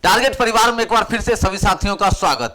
Target परिवार में एक बार फिर से सभी साथियों का स्वागत।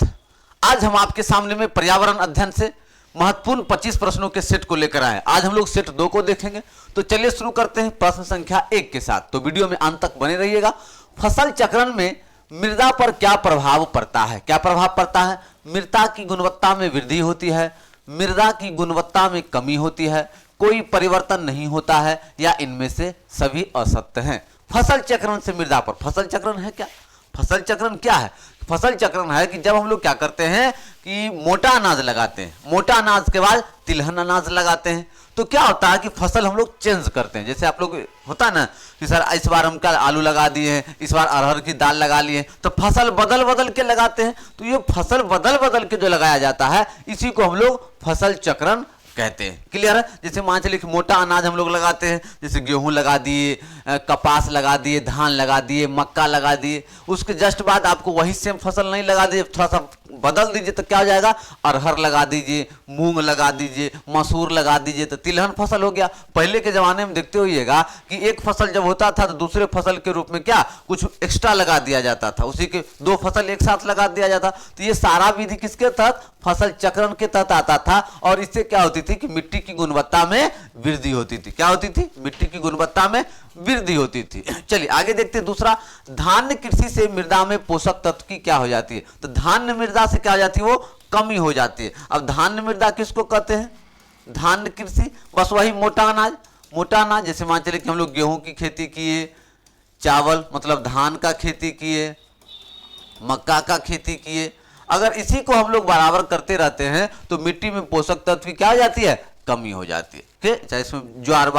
आज हम आपके सामने में पर्यावरण अध्ययन से महत्वपूर्ण 25 प्रश्नों के सेट को लेकर आए। आज हम लोग सेट 2 को देखेंगे। तो चलिए शुरू करते हैं प्रश्न संख्या 1 के साथ। तो वीडियो में अंत तक बने रहिएगा। फसल चक्रण में मृदा पर क्या प्रभाव पड़ता है? क्या प्रभाव पड़ता है? मृदा की गुणवत्ता में वृद्धि होती है, मृदा की गुणवत्ता में कमी होती है, कोई परिवर्तन नहीं होता है, या इनमें से सभी असत्य हैं। फसल चक्रण से मृदा पर, फसल चक्रण है क्या? फसल चक्रण क्या है? फसल चक्रण है कि जब हम लोग क्या करते हैं कि मोटा अनाज लगाते हैं, मोटा अनाज के बाद तिलहन अनाज लगाते हैं, तो क्या होता है कि फसल हम लोग चेंज करते हैं। जैसे आप लोग होता है ना कि सर इस बार हम क्या आलू लगा दिए हैं, इस बार अरहर की दाल लगा लिए, तो फसल बदल बदल के लगाते हैं। तो ये फसल बदल बदल के जो लगाया जाता है इसी को हम लोग फसल चक्रण कहते हैं। क्लियर है? जैसे मान चलिए कि मोटा अनाज हम लोग लगाते हैं, जैसे गेहूं लगा दिए, कपास लगा दिए, धान लगा दिए, मक्का लगा दिए, उसके जस्ट बाद आपको वही सेम फसल नहीं लगा दीजिए, थोड़ा सा बदल दीजिए तो क्या हो जाएगा? अरहर लगा दीजिए, मूंग लगा दीजिए, मसूर लगा दीजिए, तो तिलहन फसल हो गया। पहले के जमाने में देखते होइएगा कि एक फसल जब होता था तो दूसरे फसल के रूप में क्या कुछ एक्स्ट्रा लगा दिया जाता था, उसी के 2 फसल एक साथ लगा दिया जाता। तो ये सारा विधि किसके तहत? फसल चक्रण के तहत आता था। और इससे क्या होती थी कि मिट्टी की गुणवत्ता में वृद्धि होती थी। क्या होती थी? मिट्टी की गुणवत्ता में वृद्धि होती थी। चलिए आगे देखते हैं। दूसरा, धान्य कृषि से मृदा में पोषक तत्व की क्या हो जाती है? तो धान्य मृदा से क्या हो जाती है? वो कमी हो जाती है। अब धान्य मृदा किसको कहते हैं? धान्य कृषि बस वही मोटा अनाज, मोटा अनाज। जैसे मान चलिए कि हम लोग गेहूं की खेती किए, चावल मतलब धान का खेती किए, मक्का का खेती किए, अगर इसी को हम लोग बराबर करते रहते हैं तो मिट्टी में पोषक तत्व की क्या हो जाती है? कमी हो जाती है। चाहे इसमें ज्वार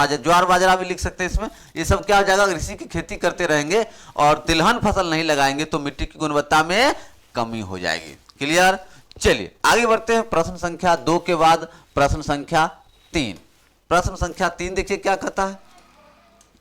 बाजरा भी लिख सकते हैं इसमें। ये सब क्या हो जाएगा? अगर इसी की खेती करते रहेंगे और तिलहन फसल नहीं लगाएंगे तो मिट्टी की गुणवत्ता में कमी हो जाएगी। क्लियर? चलिए आगे बढ़ते हैं। प्रश्न संख्या 2 के बाद प्रश्न संख्या 3। प्रश्न संख्या 3 देखिए क्या कहता है।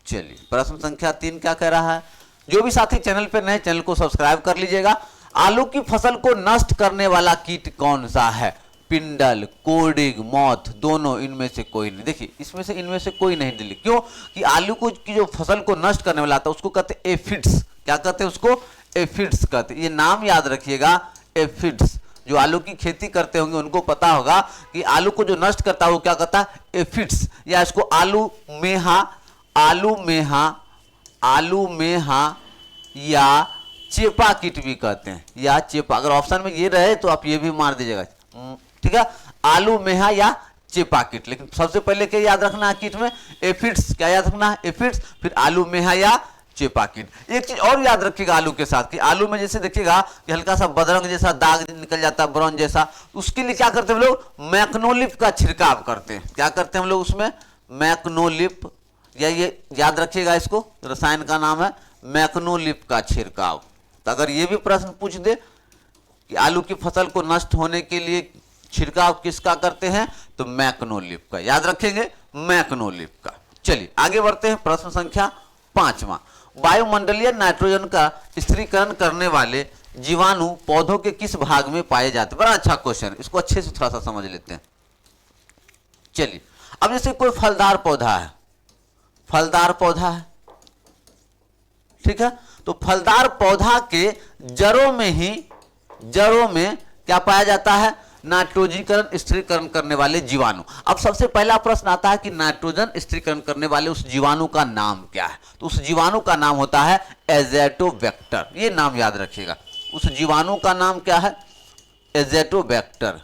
चलिए प्रश्न संख्या 3 क्या कह रहा है? जो भी साथी चैनल पर नए, चैनल को सब्सक्राइब कर लीजिएगा। आलू की फसल को नष्ट करने वाला कीट कौन सा है? पिंडल, कोडिंग, मॉथ, दोनों, इनमें से कोई नहीं। देखिए इसमें से इनमें से कोई नहीं दिल्ली। क्यों? कि आलू को की जो फसल को नष्ट करने वाला था उसको कहते हैं एफिड्स। क्या कहते हैं उसको? एफिड्स कहते हैं। ये नाम याद रखिएगा, एफिड्स। जो आलू की खेती करते होंगे उनको पता होगा कि आलू को जो नष्ट करता है वो क्या कहता है? एफिड्स। या इसको आलू मेहा, आलू मेहा, आलू मेहा या चेपा कीट भी कहते हैं, या चेपा। अगर ऑप्शन में ये रहे तो आप ये भी मार दीजिएगा। ठीक है, आलू मेहा या चेपा कीट। लेकिन सबसे पहले क्या याद रखना है कीट में? एफिड्स। क्या याद रखना है? एफिड्स। फिर आलू मेहा या चेपा कीट। एक चीज और याद रखिएगा आलू के साथ कि आलू में जैसे देखिएगा कि हल्का सा बदरंग जैसा दाग निकल जाता है, ब्राउन जैसा, उसके लिए क्या करते हैं हम लोग? मैक्नोलिप का छिड़काव करते हैं। क्या करते हैं हम लोग उसमें? मैक्नोलिप। या ये याद रखिएगा, इसको रसायन का नाम है मैक्नोलिप का छिड़काव। तो अगर ये भी प्रश्न पूछ दे कि आलू की फसल को नष्ट होने के लिए छिड़काव किसका करते हैं, तो मैक्नोलिप का। याद रखेंगे, मैक्नोलिप का। चलिए आगे बढ़ते हैं। प्रश्न संख्या 5वां, वायुमंडलीय नाइट्रोजन का स्थिरीकरण करने वाले जीवाणु पौधों के किस भाग में पाए जाते हैं? बड़ा अच्छा क्वेश्चन, इसको अच्छे से थोड़ा सा समझ लेते हैं। चलिए अब जैसे कोई फलदार पौधा है, फलदार पौधा है, ठीक है, तो फलदार पौधा के जड़ों में क्या पाया जाता है? नाइट्रोजीकरण स्थिरीकरण करने वाले जीवाणु। अब सबसे पहला प्रश्न आता है कि नाइट्रोजन स्थिरीकरण करने वाले उस जीवाणु का नाम क्या है? तो उस जीवाणु का नाम होता है एज़ोटोबैक्टर। ये नाम याद रखिएगा। उस जीवाणु का नाम क्या है? एज़ोटोबैक्टर।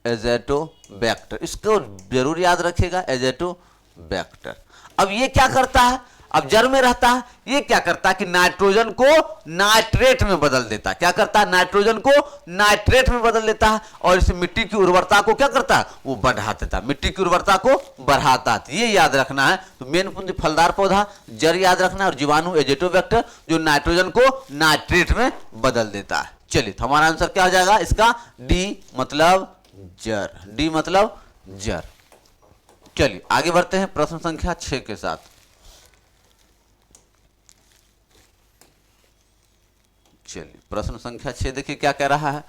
एज़ोटोबैक्टर, इसको जरूर याद रखिएगा, एज़ोटोबैक्टर। अब ये क्या करता है? अब जड़ में रहता है। ये क्या करता है कि नाइट्रोजन को नाइट्रेट में बदल देता है। क्या करता है? नाइट्रोजन को नाइट्रेट में बदल देता है। और इस मिट्टी की उर्वरता को क्या करता है? वो बढ़ा देता है, मिट्टी की उर्वरता को बढ़ाता है। ये याद रखना है। तो मेन पूंजी फलदार पौधा, जड़ याद रखना है, और जीवाणु एज़ोटोबैक्टर जो नाइट्रोजन को नाइट्रेट में बदल देता है। चलिए तो हमारा आंसर क्या हो जाएगा इसका? डी मतलब जड़। डी मतलब जड़। चलिए आगे बढ़ते हैं प्रश्न संख्या 6 के साथ। चलिए प्रश्न संख्या 6 देखिए क्या कह रहा है।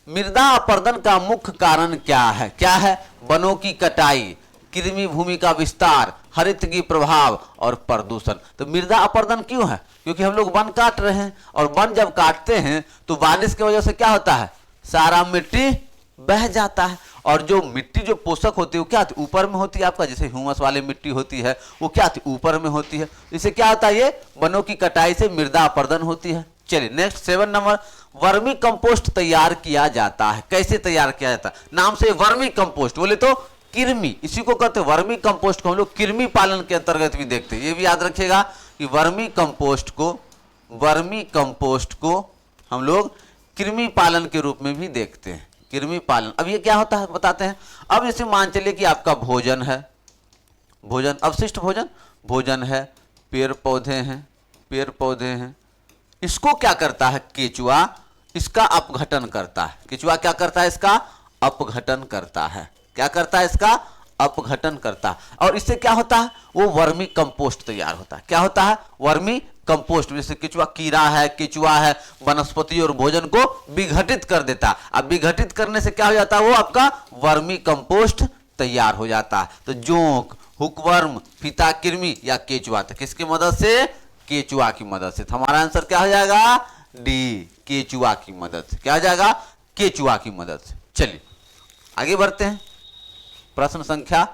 मृदा अपरदन का मुख्य कारण क्या है? क्या है? वनों की कटाई, कृमि भूमि का विस्तार, हरित की प्रभाव और प्रदूषण। तो मृदा अपरदन क्यों है? क्योंकि हम लोग वन काट रहे हैं, और वन जब काटते हैं तो बारिश की वजह से क्या होता है, सारा मिट्टी बह जाता है, और जो मिट्टी जो पोषक होती है वो क्या होती है, ऊपर में होती है आपका, जैसे ह्यूमस वाली मिट्टी होती है वो क्या होती है, ऊपर में होती है। इससे क्या होता है, ये वनों की कटाई से मृदा अपरदन होती है। चलिए नेक्स्ट 7 नंबर, वर्मी कंपोस्ट तैयार किया जाता है। कैसे तैयार किया जाता है? नाम से वर्मी कंपोस्ट, बोले तो कृमि, इसी को कहते हैं वर्मी कंपोस्ट को हम लोग कृमि पालन के अंतर्गत भी देखते हैं। ये भी याद रखिएगा कि वर्मी कंपोस्ट को हम लोग कृमि पालन के रूप में भी देखते हैं, कृमि पालन। अब ये क्या होता है बताते हैं। अब जैसे मान चलिए कि आपका भोजन है, भोजन अवशिष्ट भोजन है, पेड़ पौधे हैं, इसको क्या करता है केचुआ, इसका अपघटन करता है। केचुआ क्या करता है, इसका अपघटन करता है। क्या करता है, इसका अपघटन करता है, और इससे क्या होता है, वो वर्मी कंपोस्ट तैयार होता है। क्या होता है, वर्मी कंपोस्ट। जैसे केचुआ कीड़ा है, केचुआ है, वनस्पति और भोजन को विघटित कर देता है। अब विघटित करने से क्या हो जाता है, वो आपका वर्मी कंपोस्ट तैयार हो जाता है। तो जोंक, हुकवर्म, फीता कृमि या केचुआ, तो किसकी मदद से, केचुआ की मदद से। तो हमारा आंसर क्या हो जाएगा, डी, केचुआ की मदद से। क्या हो जाएगा, केचुआ की मदद से। चलिए आगे बढ़ते हैं, प्रश्न संख्या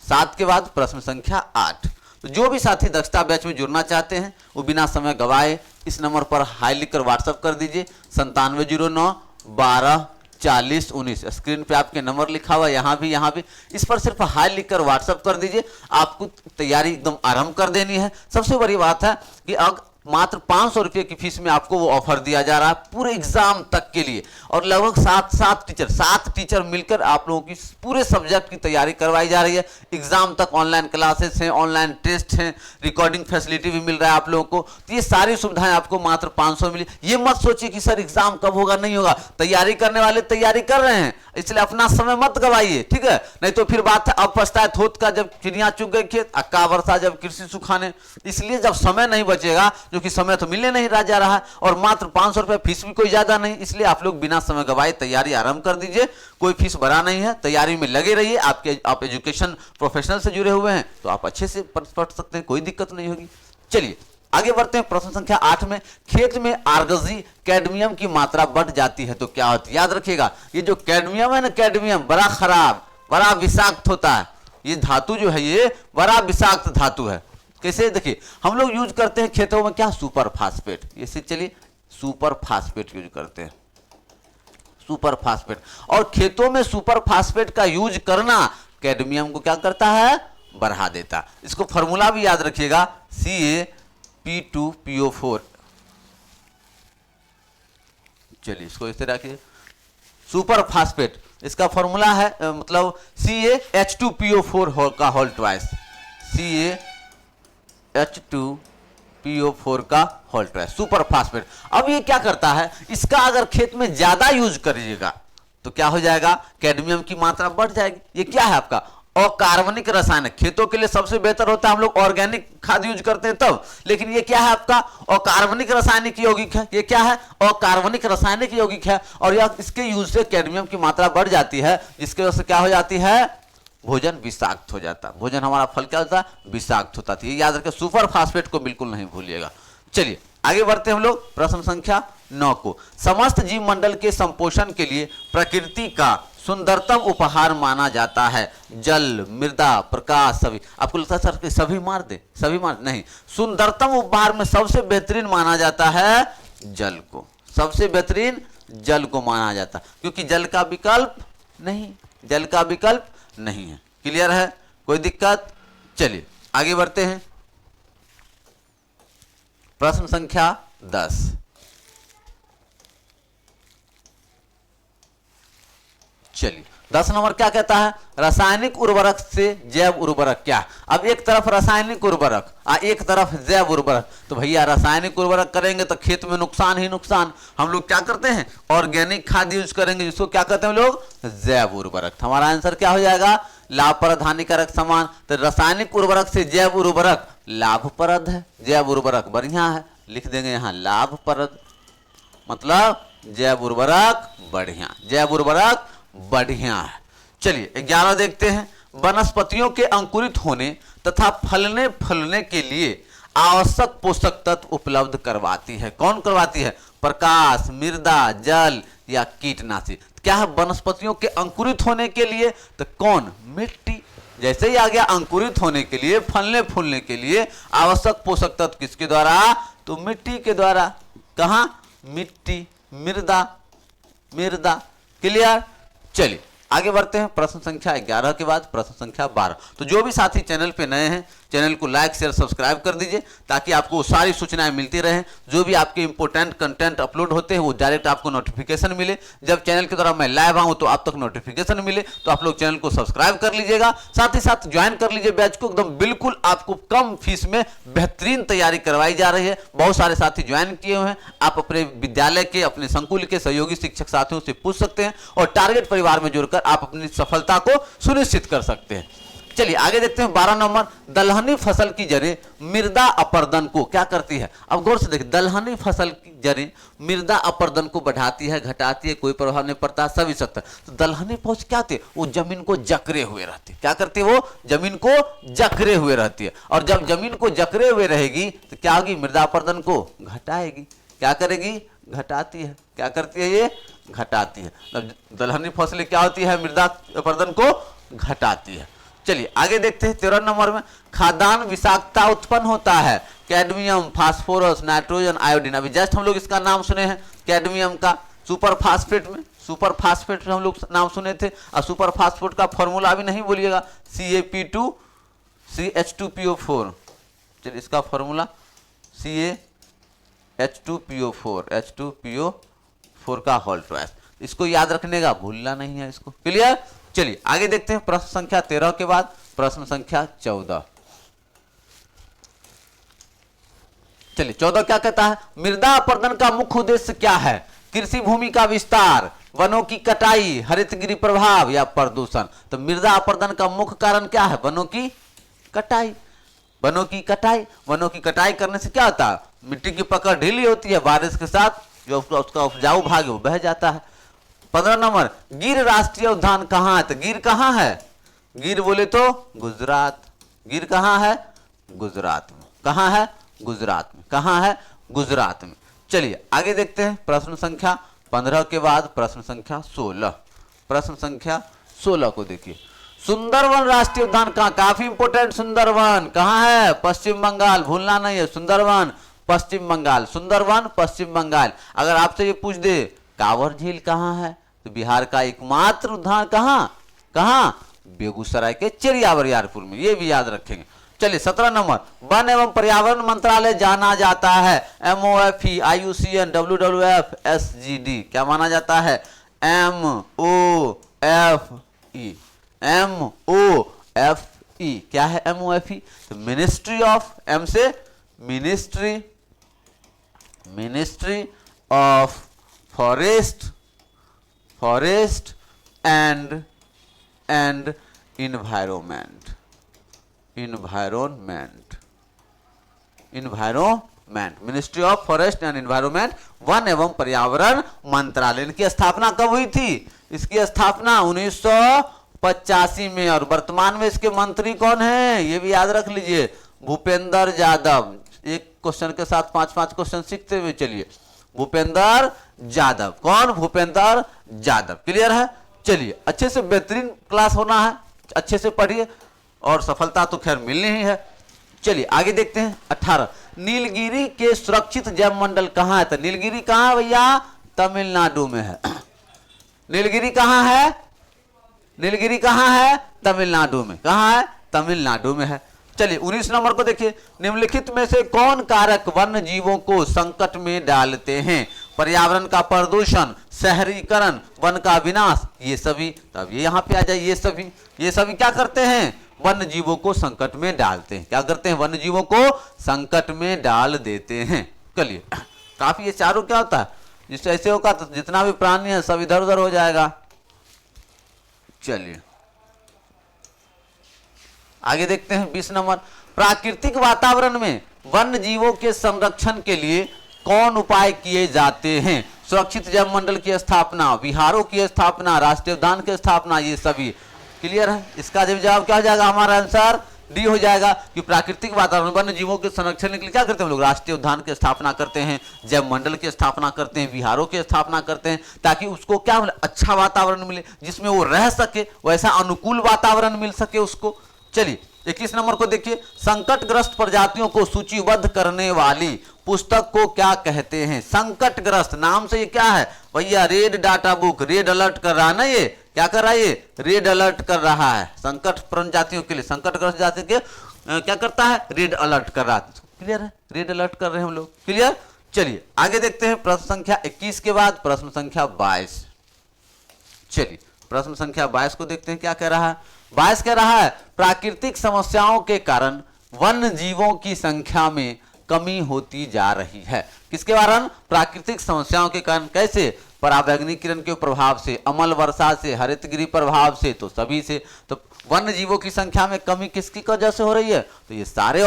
7 के बाद प्रश्न संख्या 8। तो जो भी साथी दक्षता बैच में जुड़ना चाहते हैं वो बिना समय गवाए इस नंबर पर हाई लिखकर व्हाट्सएप कर दीजिए, 9709124019। स्क्रीन पे आपके नंबर लिखा हुआ, यहाँ भी इस पर सिर्फ हाई लिखकर व्हाट्सएप कर दीजिए। आपको तैयारी एकदम आरंभ कर देनी है। सबसे बड़ी बात है कि मात्र 500 रुपये की फीस में आपको वो ऑफर दिया जा रहा है पूरे एग्जाम तक के लिए, और लगभग 7 टीचर मिलकर आप लोगों की पूरे सब्जेक्ट की तैयारी करवाई जा रही है। एग्जाम तक ऑनलाइन क्लासेस हैं, ऑनलाइन टेस्ट हैं, रिकॉर्डिंग फैसिलिटी भी मिल रहा है आप लोगों को। तो ये सारी सुविधाएं आपको मात्र 500 मिली। ये मत सोचिए कि सर एग्जाम कब होगा, नहीं होगा। तैयारी करने वाले तैयारी कर रहे हैं, इसलिए अपना समय मत गवाइए, ठीक है। नहीं तो फिर बात है, अब पछताए थोत का जब चिड़िया चुग गई खेत, अक्का वर्षा जब कृषि सुखाने। इसलिए जब समय नहीं बचेगा, जो कि समय तो मिलने नहीं जा रहा है, और मात्र 500 रुपये फीस भी कोई ज्यादा नहीं, इसलिए आप लोग बिना समय गवाए तैयारी आरंभ कर दीजिए। कोई फीस भरा नहीं है, तैयारी में लगे रहिए। आप एजुकेशन प्रोफेशनल से जुड़े हुए हैं तो आप अच्छे से पढ़ सकते हैं, कोई दिक्कत नहीं होगी। चलिए आगे बढ़ते हैं, प्रश्न संख्या 8 में, खेत में आर्गजी कैडमियम की मात्रा बढ़ जाती है तो क्या होती है? याद रखिएगा, ये जो कैडमियम है ना, कैडमियम बड़ा खराब, बड़ा विषाक्त होता है। ये धातु जो है ये बड़ा विषाक्त धातु है। कैसे, देखिए हम लोग यूज करते हैं खेतों में क्या, सुपर फास्फेट। इसे चलिए सुपर फास्फेट यूज करते हैं, सुपर फास्फेट। और खेतों में सुपर फास्फेट का यूज करना कैडमियम को क्या करता है, बढ़ा देता। इसको फॉर्मूला भी याद रखिएगा, CaP2PO4। चलिए इसको इस तरह रखिए, सुपर फास्फेट इसका फॉर्मूला है मतलब CaH2PO4 का होल ट्वाइस, CaH2PO4 का होल ट्वाइस, सुपर फास्फेट। अब ये क्या करता है, इसका अगर खेत में ज्यादा यूज करिएगा तो क्या हो जाएगा, कैडमियम की मात्रा बढ़ जाएगी। ये क्या है आपका अकार्बनिक रसायन। खेतों के लिए सबसे बेहतर होता है हम लोग ऑर्गेनिक खाद यूज करते हैं तब, लेकिन ये क्या है आपका अकार्बनिक रासायनिक यौगिक है। ये क्या है, अकार्बनिक रासायनिक यौगिक है, और यह इसके यूज से कैडमियम की मात्रा बढ़ जाती है, जिसकी वजह से क्या हो जाती है, भोजन विषाक्त हो जाता है। भोजन हमारा फल क्या होता है, विषाक्त होता है। ये याद रखें, सुपर फास्फेट को बिल्कुल नहीं भूलिएगा। चलिए आगे बढ़ते हैं हम लोग प्रश्न संख्या 9 को। समस्त जीव मंडल के संपोषण के लिए प्रकृति का सुंदरतम उपहार माना जाता है जल, मृदा, प्रकाश, सभी। आपको लगता है सर सभी मार दे, सभी मार नहीं, सुंदरतम उपहार में सबसे बेहतरीन माना जाता है जल को, सबसे बेहतरीन जल को माना जाता है, क्योंकि जल का विकल्प नहीं, जल का विकल्प नहीं है। क्लियर है, कोई दिक्कत? चलिए आगे बढ़ते हैं, प्रश्न संख्या 10। चलिए 10 नंबर क्या कहता है, रासायनिक उर्वरक से जैव उर्वरक क्या। अब एक तरफ रासायनिक उर्वरक एक तरफ जैव उर्वरक, तो भैया रासायनिक उर्वरक करेंगे तो खेत में नुकसान ही नुकसान। हम लोग क्या करते हैं, ऑर्गेनिक खाद यूज करेंगे, जिसको क्या कहते हैं लोग, जैव उर्वरक। हमारा आंसर क्या हो जाएगा, लाभप्रद हानिकारक समान। तो रासायनिक उर्वरक से जैव उर्वरक लाभप्रद है, जैव उर्वरक बढ़िया है, लिख देंगे यहाँ लाभप्रद, मतलब जैव उर्वरक बढ़िया, जैव उर्वरक बढ़िया है। चलिए 11 देखते हैं, वनस्पतियों के अंकुरित होने तथा फलने फूलने के लिए आवश्यक पोषक तत्व उपलब्ध करवाती है। कौन करवाती है? प्रकाश, मृदा, जल या कीटनाशी। क्या है? वनस्पतियों के अंकुरित होने के लिए तो कौन? मिट्टी। जैसे ही आ गया अंकुरित होने के लिए, फलने फूलने के लिए आवश्यक पोषक तत्व किसके द्वारा? तो मिट्टी के द्वारा। कहां? मिट्टी, मृदा, मृदा। क्लियर? चलिए आगे बढ़ते हैं। प्रश्न संख्या 11 के बाद प्रश्न संख्या 12। तो जो भी साथी चैनल पे नए हैं, चैनल को लाइक शेयर सब्सक्राइब कर दीजिए ताकि आपको सारी सूचनाएं मिलती रहें। जो भी आपके इंपॉर्टेंट कंटेंट अपलोड होते हैं वो डायरेक्ट आपको नोटिफिकेशन मिले। जब चैनल के द्वारा मैं लाइव आऊँ तो आप तक नोटिफिकेशन मिले। तो आप लोग चैनल को सब्सक्राइब कर लीजिएगा, साथ ही साथ ज्वाइन कर लीजिए बैच को। एकदम बिल्कुल आपको कम फीस में बेहतरीन तैयारी करवाई जा रही है। बहुत सारे साथी ज्वाइन किए हुए हैं। आप अपने विद्यालय के, अपने संकुल के सहयोगी शिक्षक साथियों से पूछ सकते हैं और टारगेट परिवार में जुड़कर आप अपनी सफलता को सुनिश्चित कर सकते हैं। चलिए आगे देखते हैं 12 नंबर। दलहनी फसल की जड़ें मृदा अपरदन को क्या करती है? अब गौर से देखिए, दलहनी फसल की जड़ें मृदा अपरदन को बढ़ाती है, घटाती है, कोई प्रभाव नहीं पड़ता, सभी सकता है। तो दलहनी फसल क्या होती है? वो जमीन को जकड़े हुए रहती है। क्या करती है? वो जमीन को जकड़े हुए रहती है। और जब जमीन को जकड़े हुए रहेगी तो क्या होगी? मृदा अपरदन को घटाएगी। क्या करेगी? घटाती है। क्या करती है? ये घटाती है। दलहनी फसलें क्या होती है? मृदा अपरदन को घटाती है। चलिए आगे देखते हैं 13 नंबर में। खाद्यान्न विषाक्तता उत्पन्न होता है। Cadmium, phosphorus, nitrogen, iodine. अभी जस्ट हम लोग इसका नाम सुने हैं कैडमियम का। सुपर फास्फेट में हम लोग नाम सुने थे। और सुपर फास्फेट का फॉर्मूला भी नहीं बोलिएगा, CaP2 CH2PO4। चलिए इसका फॉर्मूला CaH2PO4 का होल ट्वाइस। इसको याद रखने का, भूलना नहीं है इसको। क्लियर? चलिए आगे देखते हैं प्रश्न संख्या 13 के बाद प्रश्न संख्या 14। चलिए 14 क्या कहता है? मृदा अपरदन का मुख्य उद्देश्य क्या है? कृषि भूमि का विस्तार, वनों की कटाई, हरितगृह प्रभाव या प्रदूषण। तो मृदा अपरदन का मुख्य कारण क्या है? वनों की कटाई। वनों की कटाई। वनों की कटाई करने से क्या होता है? मिट्टी की पकड़ ढीली होती है, बारिश के साथ जो उसका उपजाऊ भाग है वो बह जाता है। 15 नंबर। गिर राष्ट्रीय उद्यान कहाँ है? तो गिर कहाँ है? गिर बोले तो गुजरात। गिर कहाँ है? गुजरात में। कहाँ है? गुजरात में। कहाँ है? गुजरात में। चलिए आगे देखते हैं प्रश्न संख्या 15 के बाद प्रश्न संख्या 16। प्रश्न संख्या 16 को देखिए। सुंदरवन राष्ट्रीय उद्यान कहाँ? काफी इंपोर्टेंट। सुंदरवन कहाँ है? पश्चिम बंगाल। भूलना नहीं है, सुंदरवन पश्चिम बंगाल। सुंदरवन पश्चिम बंगाल। अगर आपसे ये पूछ दे कांवर झील कहाँ है, तो बिहार का एकमात्र उद्यान कहाँ? बेगूसराय के चेरिया बरियारपुर में। ये भी याद रखेंगे। चलिए 17 नंबर। वन एवं पर्यावरण मंत्रालय जाना जाता है MOFE, IUCN, WWF, SGD। क्या माना जाता है? MOFE। MOFE क्या है? MOFE तो मिनिस्ट्री ऑफ, M से ministry of forest and environment. Ministry of forest and environment, one एवं पर्यावरण मंत्रालय। इनकी स्थापना कब हुई थी? इसकी स्थापना 1985 में। और वर्तमान में इसके मंत्री कौन है? ये भी याद रख लीजिए, भूपेंद्र यादव। एक क्वेश्चन के साथ 5-5 क्वेश्चन सीखते हुए चलिए। भूपेंद्र यादव। कौन? भूपेंद्र यादव। क्लियर है? चलिए अच्छे से बेहतरीन क्लास होना है, अच्छे से पढ़िए और सफलता तो खैर मिलनी ही है। चलिए आगे देखते हैं 18। नीलगिरी के सुरक्षित जैव मंडल कहाँ है? तो नीलगिरी कहाँ है भैया? तमिलनाडु में है। नीलगिरी कहाँ है? नीलगिरी कहाँ है? तमिलनाडु में। कहाँ है? तमिलनाडु में है। चलिए 19 नंबर को देखिए। निम्नलिखित में से कौन कारक वन्य जीवों को संकट में डालते हैं? पर्यावरण का प्रदूषण, शहरीकरण, वन का विनाश, ये सभी। तब ये यहाँ पे आ जाए। ये सभी क्या करते हैं? वन्य जीवों को संकट में डालते हैं। क्या करते हैं? वन्य जीवों को संकट में डाल देते हैं। चलिए काफी ये चारों क्या होता है? जिससे ऐसे होगा तो जितना भी प्राणी है सब इधर उधर हो जाएगा। चलिए आगे देखते हैं 20 नंबर। प्राकृतिक वातावरण में वन्य जीवों के संरक्षण के लिए कौन उपाय किए जाते हैं? सुरक्षित जैव मंडल की स्थापना, विहारों की स्थापना, राष्ट्रीय उद्यान की स्थापना, ये सभी। क्लियर है? इसका जवाब क्या हो जाएगा? हमारा आंसर डी हो जाएगा कि प्राकृतिक वातावरण वन्य जीवों के संरक्षण के लिए क्या करते हैं हम लोग? राष्ट्रीय उद्यान की स्थापना करते हैं, जैव मंडल की स्थापना करते हैं, विहारों की स्थापना करते हैं, ताकि उसको क्या मिले? अच्छा वातावरण मिले, जिसमें वो रह सके, वैसा अनुकूल वातावरण मिल सके उसको। चलिए 21 नंबर को देखिए, संकटग्रस्त प्रजातियों को सूचीबद्ध करने वाली पुस्तक को क्या कहते हैं? संकटग्रस्त नाम से ये क्या है भैया? Red data book, red alert कर रहा है ना, ये क्या कर रहा है? ये रेड अलर्ट कर रहा है संकट प्रजातियों के लिए, संकटग्रस्त जाति के क्या करता है? रेड अलर्ट कर रहा है। क्लियर है? रेड अलर्ट कर रहे हैं हम लोग। क्लियर? चलिए आगे देखते हैं प्रश्न संख्या 21 के बाद प्रश्न संख्या 22। चलिए प्रश्न संख्या 22 को देखते हैं क्या कह रहा है। 22 कह रहा है, प्राकृतिक समस्याओं के कारण वन्य जीवों की संख्या में कमी होती जा रही है। किसके कारण? प्राकृतिक समस्याओं के कारण। कैसे? पराबैंगनी किरण के प्रभाव से, अम्ल वर्षा से, हरितगृह प्रभाव से, तो सभी से। तो वन्य जीवों की संख्या में कमी किसकी वजह से हो रही है? तो ये सारे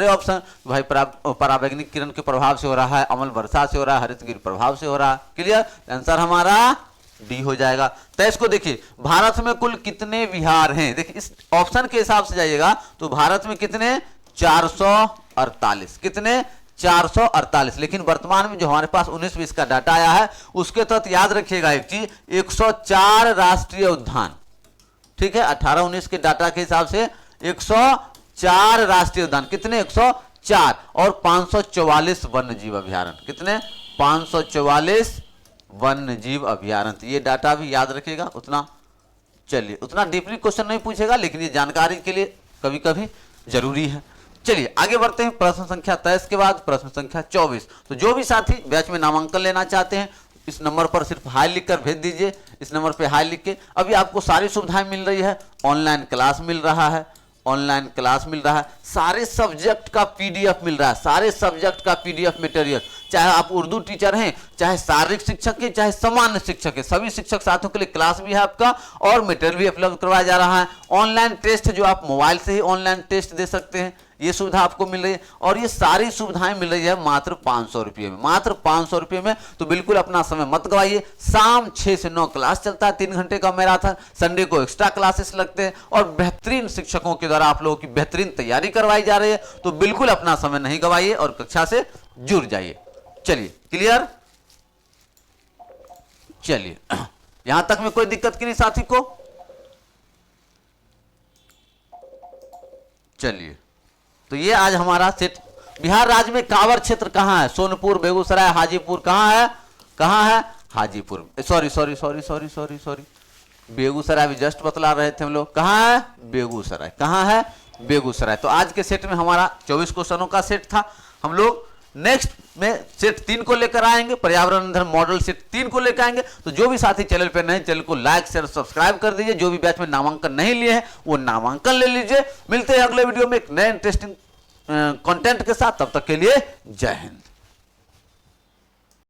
ऑप्शन भाई पराबैंगनी किरण के प्रभाव से हो रहा है, अम्ल वर्षा से हो रहा है, हरितगृह प्रभाव से हो रहा है। क्लियर? आंसर हमारा डी हो जाएगा। 23 को देखिए, भारत में कुल कितने विहार हैं? देखिए इस ऑप्शन के हिसाब से जाइएगा तो भारत में कितने? 448। कितने? 448। लेकिन वर्तमान में जो हमारे पास 19-20 का डाटा आया है उसके तहत याद रखिएगा एक चीज, 104 राष्ट्रीय उद्यान, ठीक है? 18-19 के डाटा के हिसाब से 104 राष्ट्रीय उद्यान। कितने? 104। और 544 वन्य जीव अभयारण्य। कितने? 544 वन्य जीव अभयारण्य। ये डाटा भी याद रखिएगा। उतना चलिए उतना डीपली क्वेश्चन नहीं पूछेगा, लेकिन ये जानकारी के लिए कभी कभी जरूरी है। चलिए आगे बढ़ते हैं प्रश्न संख्या 23 के बाद प्रश्न संख्या 24। तो जो भी साथी बैच में नामांकन लेना चाहते हैं इस नंबर पर सिर्फ हाई लिखकर भेज दीजिए। इस नंबर पे हाई लिख के, अभी आपको सारी सुविधाएं मिल रही है। ऑनलाइन क्लास मिल रहा है, सारे सब्जेक्ट का पीडीएफ मिल रहा है, सारे सब्जेक्ट का पीडीएफ मटेरियल, चाहे आप उर्दू टीचर हैं, चाहे शारीरिक शिक्षक हैं, चाहे सामान्य शिक्षक हैं, सभी शिक्षक साथियों के लिए क्लास भी है आपका और मटेरियल भी उपलब्ध करवाया जा रहा है। ऑनलाइन टेस्ट जो आप मोबाइल से ही ऑनलाइन टेस्ट दे सकते हैं, ये सुविधा आपको मिल रही है। और ये सारी सुविधाएं मिल रही है मात्र 500 रुपये में, मात्र 500 रुपये में। तो बिल्कुल अपना समय मत गवाइए। शाम 6 से 9 क्लास चलता है, 3 घंटे का मैराथन। संडे को एक्स्ट्रा क्लासेस लगते हैं और बेहतरीन शिक्षकों के द्वारा आप लोगों की बेहतरीन तैयारी करवाई जा रही है। तो बिल्कुल अपना समय नहीं गवाइए और कक्षा से जुड़ जाइए। चलिए क्लियर? चलिए यहां तक में कोई दिक्कत की नहीं साथी को? चलिए तो ये आज हमारा सेट। बिहार राज्य में कांवर क्षेत्र कहां है? सोनपुर, बेगूसराय, हाजीपुर। कहां है? हाजीपुर। सॉरी बेगूसराय भी जस्ट बतला रहे थे हम लोग। कहां है? बेगूसराय। कहां है? बेगूसराय। तो आज के सेट में हमारा 24 क्वेश्चनों का सेट था। हम लोग नेक्स्ट में सेट 3 को लेकर आएंगे, पर्यावरण ईंधन मॉडल सेट 3 को लेकर आएंगे। तो जो भी साथी चैनल पे नए, चैनल को लाइक शेयर सब्सक्राइब कर दीजिए। जो भी बैच में नामांकन नहीं लिए हैं वो नामांकन ले लीजिए। मिलते हैं अगले वीडियो में एक नए इंटरेस्टिंग कंटेंट के साथ। तब तक के लिए जय हिंद।